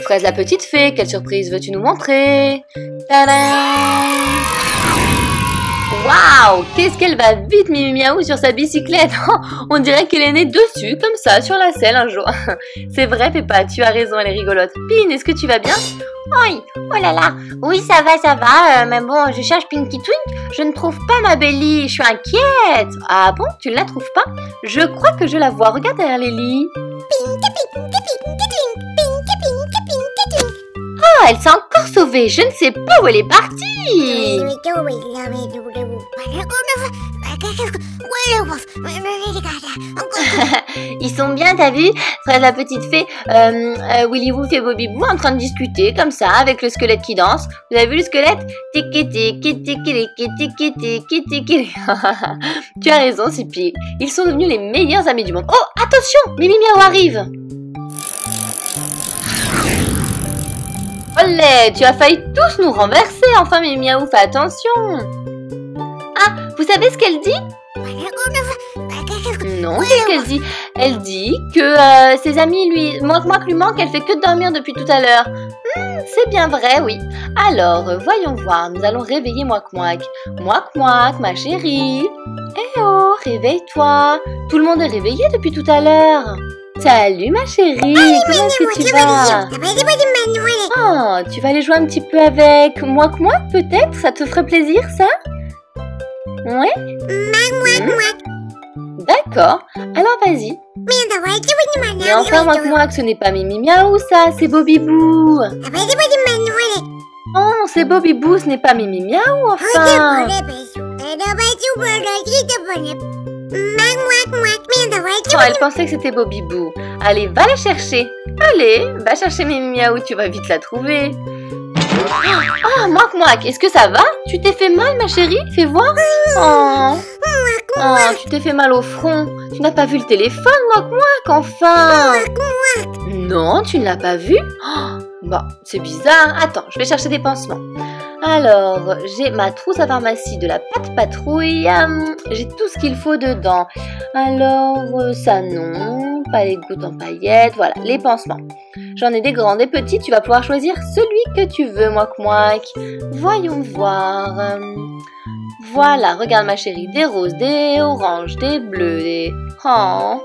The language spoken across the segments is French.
Fraise la petite fée, quelle surprise veux-tu nous montrer? Tadam! Waouh! Qu'est-ce qu'elle va vite, Mimi Miaou, sur sa bicyclette! On dirait qu'elle est née dessus, comme ça, sur la selle un jour. C'est vrai, Peppa, tu as raison, elle est rigolote. Pin, est-ce que tu vas bien? Oui, oh là là, oui ça va, mais bon, je cherche Pinky Twink, je ne trouve pas ma Belly, je suis inquiète. Ah bon, tu ne la trouves pas? Je crois que je la vois, regarde derrière les lits. Ah, elle s'est encore sauvée, je ne sais pas où elle est partie. Ils sont bien, t'as vu? Fraise la petite fée, Willy Woof et Bobby Boo en train de discuter comme ça avec le squelette qui danse. Vous avez vu le squelette? Tu as raison, Sippy. Ils sont devenus les meilleurs amis du monde. Oh, attention, Mimi Miaou arrive. Olé, tu as failli tous nous renverser. Enfin, Mimi Miaou, fais attention. Ah, vous savez ce qu'elle dit? Non, qu'est-ce qu'elle dit? Elle dit que ses amis lui manquent, elle fait que dormir depuis tout à l'heure. C'est bien vrai, oui. Alors, voyons voir, nous allons réveiller Mouak Mouak. Mouak Mouak, ma chérie. Eh oh, réveille-toi. Tout le monde est réveillé depuis tout à l'heure. Salut ma chérie, comment est-ce que tu vas? Oh, tu vas aller jouer un petit peu avec Mouak Mouak peut-être? Ça te ferait plaisir ça? Ouais? D'accord, alors vas-y. Mais enfin Mouak Mouak, ce n'est pas Mimi Miaou ça, c'est Bobby Boo. Oh, c'est Bobby Boo, ce n'est pas Mimi Miaou enfin. Oh, elle pensait que c'était Bobby Boo. Allez, va la chercher. Allez, va chercher Mimi Miaou, tu vas vite la trouver. Oh, Mouak Mouak, est-ce que ça va? Tu t'es fait mal, ma chérie? Fais voir. Oh, tu t'es fait mal au front. Tu n'as pas vu le téléphone, Mouak Mouak, enfin. Non, tu ne l'as pas vu? Oh, bon, c'est bizarre. Attends, je vais chercher des pansements. Alors, j'ai ma trousse à pharmacie de la pâte patrouille. J'ai tout ce qu'il faut dedans. Alors, ça non, pas les gouttes en paillettes. Voilà, les pansements. J'en ai des grands, des petits. Tu vas pouvoir choisir celui que tu veux, Mouak Mouak. Voyons voir. Voilà, regarde ma chérie. Des roses, des oranges, des bleus, des... Oh,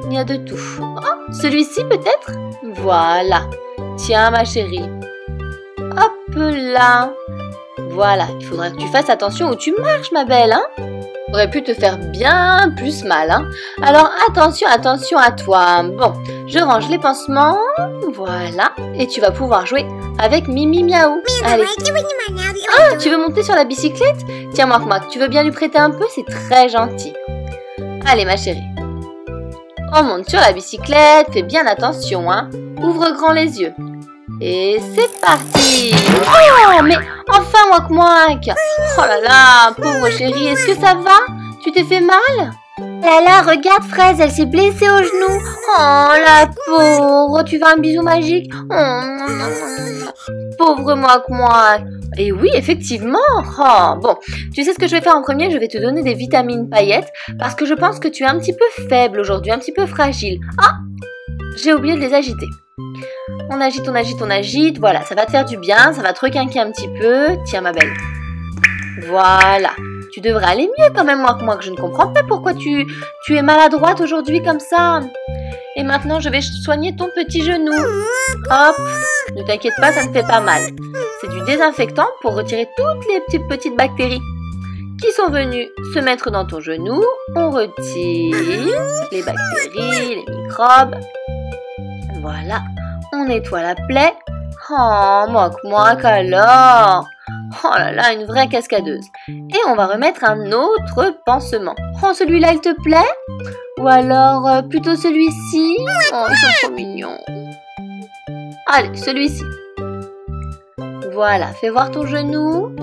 il y a de tout. Oh, celui-ci peut-être? Voilà. Tiens, ma chérie. Hop là. Voilà, il faudra que tu fasses attention où tu marches, ma belle, hein. Aurait pu te faire bien plus mal, hein. Alors attention, attention à toi. Bon, je range les pansements. Voilà, et tu vas pouvoir jouer avec Mimi Miaou. Allez. Ah, tu veux monter sur la bicyclette? Tiens, Mouak Mouak, tu veux bien lui prêter un peu? C'est très gentil. Allez, ma chérie. On monte sur la bicyclette. Fais bien attention, hein. Ouvre grand les yeux. Et c'est parti! Oh, mais enfin, Mouak Mouak! Oh là là, pauvre chérie, est-ce que ça va? Tu t'es fait mal? Là, regarde Fraise, elle s'est blessée au genou. Oh, la pauvre, tu veux un bisou magique? Pauvre Mouak Mouak! Et oui, effectivement! Oh, bon, tu sais ce que je vais faire en premier? Je vais te donner des vitamines paillettes parce que je pense que tu es un petit peu faible aujourd'hui, un petit peu fragile. Ah! J'ai oublié de les agiter. On agite, on agite, on agite. Voilà, ça va te faire du bien, ça va te requinquer un petit peu. Tiens, ma belle. Voilà. Tu devrais aller mieux quand même, moi. Je ne comprends pas pourquoi tu es maladroite aujourd'hui comme ça. Et maintenant, je vais soigner ton petit genou. Hop. Ne t'inquiète pas, ça ne fait pas mal. C'est du désinfectant pour retirer toutes les petites bactéries qui sont venues se mettre dans ton genou. On retire les bactéries, les microbes. Voilà. On nettoie la plaie. Oh, Mouak Mouak alors. Oh là là, une vraie cascadeuse. Et on va remettre un autre pansement. Oh, celui-là, il te plaît? Ou alors, plutôt celui-ci? Oh, ils sont trop mignons. Allez, celui-ci. Voilà, fais voir ton genou.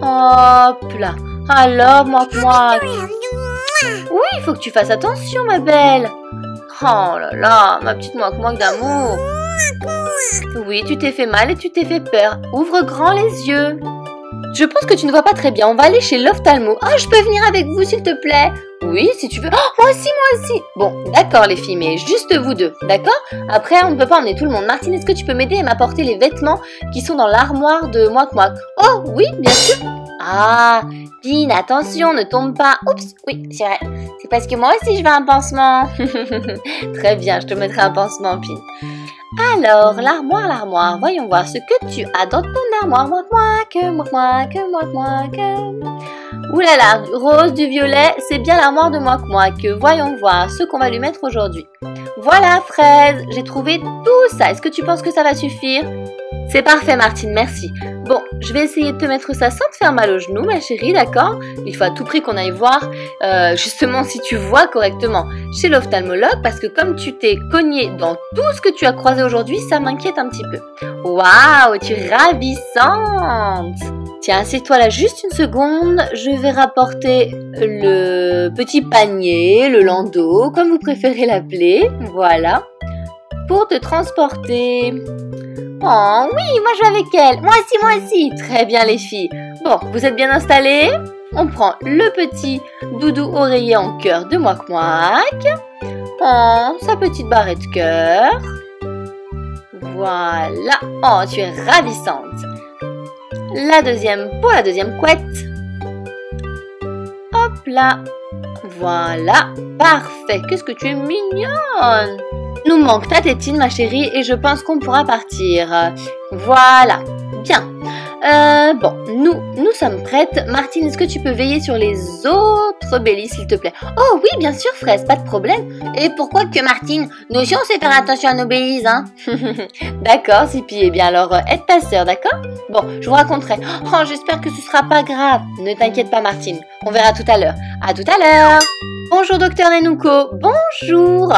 Hop là. Alors, Mouak Mouak. Oui, il faut que tu fasses attention, ma belle. Oh là là, ma petite Mouak Mouak d'amour. Oui, tu t'es fait mal et tu t'es fait peur. Ouvre grand les yeux. Je pense que tu ne vois pas très bien. On va aller chez l'ophtalmo. Oh, je peux venir avec vous, s'il te plaît? Oui, si tu veux. Oh, moi aussi, moi aussi. Bon, d'accord, les filles, mais juste vous deux, d'accord? Après, on ne peut pas emmener tout le monde. Martine, est-ce que tu peux m'aider à m'apporter les vêtements qui sont dans l'armoire de Mouak Mouak? Oh, oui, bien sûr. Ah, Pin, attention, ne tombe pas. Oups, oui, c'est vrai. C'est parce que moi aussi, je veux un pansement. Très bien, je te mettrai un pansement, Pin. Alors, l'armoire, voyons voir ce que tu as dans ton armoire. Mouak Mouak, Mouak Mouak, Mouak Mouak. Ouh là là, du rose, du violet, c'est bien l'armoire de Mouak Mouak. Voyons voir ce qu'on va lui mettre aujourd'hui. Voilà, Fraise, j'ai trouvé tout ça. Est-ce que tu penses que ça va suffire? C'est parfait, Martine, merci. Bon, je vais essayer de te mettre ça sans te faire mal au genou, ma chérie, d'accord? Il faut à tout prix qu'on aille voir, justement, si tu vois correctement chez l'ophtalmologue, parce que comme tu t'es cogné dans tout ce que tu as croisé aujourd'hui, ça m'inquiète un petit peu. Waouh, tu es ravissante! Tiens, assieds-toi là juste une seconde, je vais rapporter le petit panier, le landau, comme vous préférez l'appeler, voilà, pour te transporter. Oh oui, moi je vais avec elle, moi aussi. Très bien les filles. Bon, vous êtes bien installées? On prend le petit doudou oreiller en cœur de Mouak Mouak. Oh, sa petite barrette cœur. Voilà. Oh, tu es ravissante. La deuxième pour la deuxième couette. Hop là. Voilà. Parfait. Qu'est-ce que tu es mignonne. Nous manque ta tétine, ma chérie, et je pense qu'on pourra partir. Voilà. Bien. Bon, nous sommes prêtes. Martine, est-ce que tu peux veiller sur les autres Bélis, s'il te plaît? Oh oui, bien sûr, Fraise, pas de problème. Et pourquoi que Martine? Nous aussi, on sait faire attention à nos Bélis, hein. D'accord, Sipi. Eh bien, alors, aide ta sœur, d'accord? Bon, je vous raconterai. Oh, j'espère que ce sera pas grave. Ne t'inquiète pas, Martine. On verra tout à l'heure. À tout à l'heure. Bonjour, docteur Nenuko. Bonjour.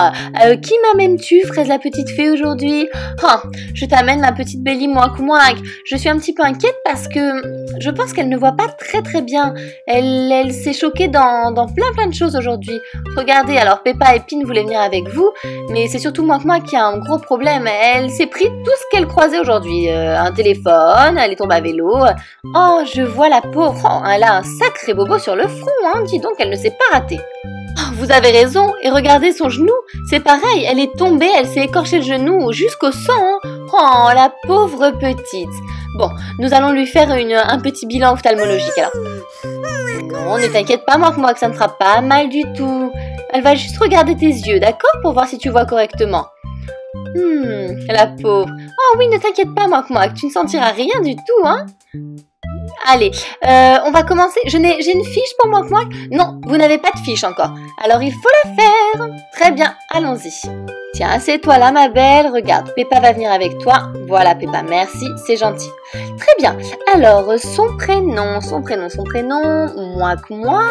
Qui m'amènes-tu, Fraise la petite fée, aujourd'hui? Oh, je t'amène ma petite Bélie Mouak Mouak. Je suis un petit peu inquiète parce que je pense qu'elle ne voit pas très bien. Elle s'est choquée dans plein de choses aujourd'hui. Regardez, alors Peppa et Pin voulaient venir avec vous, mais c'est surtout Mouak Mouak qui a un gros problème. Elle s'est pris tout ce qu'elle croisait aujourd'hui. Un téléphone, elle est tombée à vélo. Oh, je vois la pauvre. Oh, elle a un sacré bobo sur le front, hein. Dis donc, elle ne s'est pas ratée. Oh, vous avez raison, et regardez son genou, c'est pareil, elle est tombée, elle s'est écorché le genou jusqu'au sang. Hein. Oh, la pauvre petite. Bon, nous allons lui faire un petit bilan ophtalmologique alors. Non, ne t'inquiète pas, Mouak Mouak, ça ne fera pas mal du tout. Elle va juste regarder tes yeux, d'accord, pour voir si tu vois correctement. La pauvre. Oh oui, ne t'inquiète pas, Mouak Mouak, tu ne sentiras rien du tout, hein. Allez, on va commencer. J'ai une fiche pour Mouak Mouak? Non, vous n'avez pas de fiche encore. Alors il faut la faire. Très bien, allons-y. Tiens, assieds-toi là, ma belle. Regarde, Peppa va venir avec toi. Voilà, Peppa, merci, c'est gentil. Très bien. Alors, son prénom, Mouak Mouak.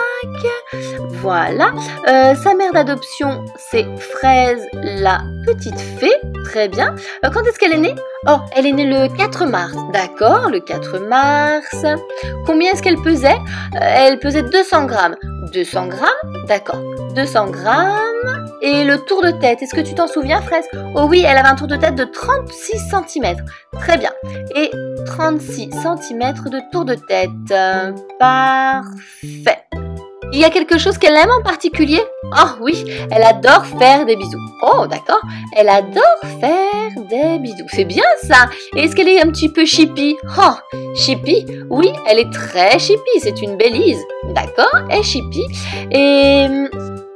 Voilà. Sa mère d'adoption, c'est Fraise la petite fée. Très bien. Quand est-ce qu'elle est née? Oh, elle est née le 4 mars. D'accord, le 4 mars. Combien est-ce qu'elle pesait? Elle pesait 200 grammes. 200 grammes? D'accord. 200 grammes. Et le tour de tête, est-ce que tu t'en souviens, Fraise? Oh oui, elle avait un tour de tête de 36 cm. Très bien. Et 36 cm de tour de tête. Parfait. Il y a quelque chose qu'elle aime en particulier? Oh oui, elle adore faire des bisous. Oh d'accord, elle adore faire des bisous. C'est bien ça. Et est-ce qu'elle est un petit peu chippie? Oh, chippie? Oui, elle est très chippie, c'est une Bélise. D'accord, elle est chippie. Et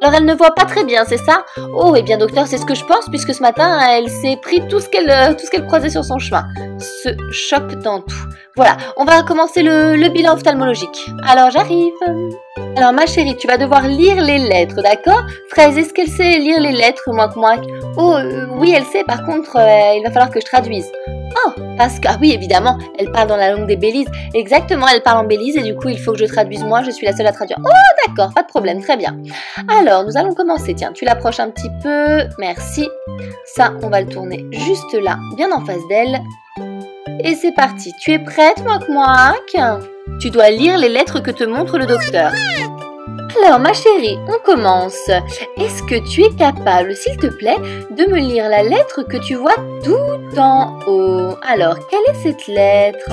alors elle ne voit pas très bien, c'est ça? Oh, eh bien docteur, c'est ce que je pense, puisque ce matin, elle s'est pris tout ce qu'elle croisait sur son chemin. Se choque dans tout. Voilà, on va commencer le bilan ophtalmologique. Alors j'arrive. Alors ma chérie, tu vas devoir lire les lettres, d'accord? Fraise, est-ce qu'elle sait lire les lettres, Mouak Mouak? Oh, oui, elle sait, par contre, il va falloir que je traduise. Oh, parce que, ah oui, évidemment, elle parle dans la langue des Bélises. Exactement, elle parle en Bélise et du coup, il faut que je traduise moi, je suis la seule à traduire. Oh, d'accord, pas de problème, très bien. Alors, nous allons commencer. Tiens, tu l'approches un petit peu, merci. Ça, on va le tourner juste là, bien en face d'elle. Et c'est parti. Tu es prête, Mouak Mouak? Tu dois lire les lettres que te montre le docteur. Alors, ma chérie, on commence. Est-ce que tu es capable, s'il te plaît, de me lire la lettre que tu vois tout en haut? Alors, quelle est cette lettre?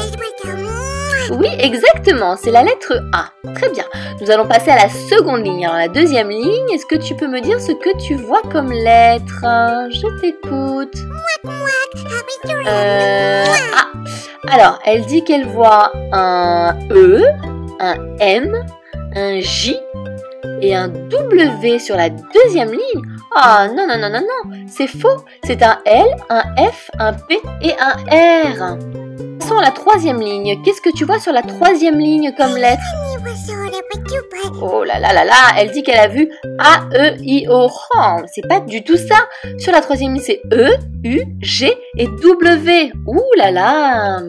Oui, exactement, c'est la lettre A. Très bien. Nous allons passer à la seconde ligne. Alors, la deuxième ligne, est-ce que tu peux me dire ce que tu vois comme lettre? Je t'écoute. Alors, elle dit qu'elle voit un E, un M, un J et un W sur la deuxième ligne. Ah, non, non, non, non, non, c'est faux. C'est un L, un F, un P et un R. Passons à la troisième ligne. Qu'est-ce que tu vois sur la troisième ligne comme lettre? Oh là là là là, elle dit qu'elle a vu A, E, I, O. Oh, c'est pas du tout ça. Sur la troisième ligne, c'est E, U, G et W. Ouh là là.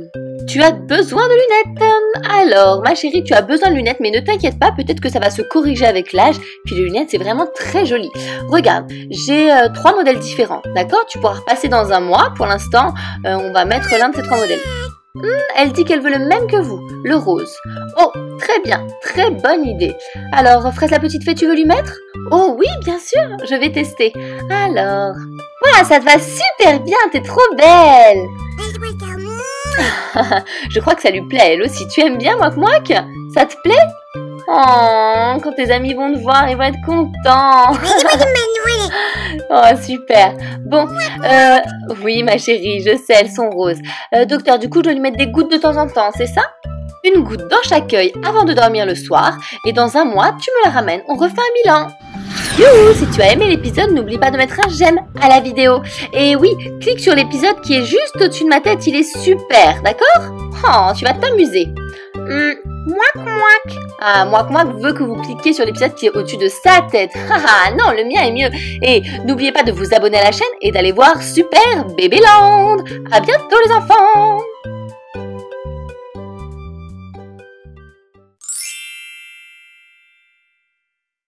Tu as besoin de lunettes. Alors, ma chérie, tu as besoin de lunettes, mais ne t'inquiète pas, peut-être que ça va se corriger avec l'âge. Puis les lunettes, c'est vraiment très joli. Regarde, j'ai 3 modèles différents, d'accord? Tu pourras repasser dans un mois. Pour l'instant, on va mettre l'un de ces 3 modèles. Elle dit qu'elle veut le même que vous, le rose. Oh, très bien, très bonne idée. Alors, Fraise la petite fée, tu veux lui mettre? Oh oui, bien sûr, je vais tester. Alors, voilà, ça te va super bien, t'es trop belle. Je crois que ça lui plaît elle aussi. Tu aimes bien Mouak? Ça te plaît? Oh, quand tes amis vont te voir, ils vont être contents. Oh, super. Bon, oui ma chérie, je sais, elles sont roses. Docteur, du coup, je dois lui mettre des gouttes de temps en temps, c'est ça? Une goutte dans chaque œil avant de dormir le soir. Et dans un mois, tu me la ramènes, on refait un bilan. Youhou, si tu as aimé l'épisode, n'oublie pas de mettre un j'aime à la vidéo. Et oui, clique sur l'épisode qui est juste au-dessus de ma tête, il est super, d'accord? Oh, tu vas t'amuser. Mouak. Ah, Mouak veut que vous cliquiez sur l'épisode qui est au-dessus de sa tête. Haha, non, le mien est mieux. Et n'oubliez pas de vous abonner à la chaîne et d'aller voir Super Babyland. À bientôt les enfants.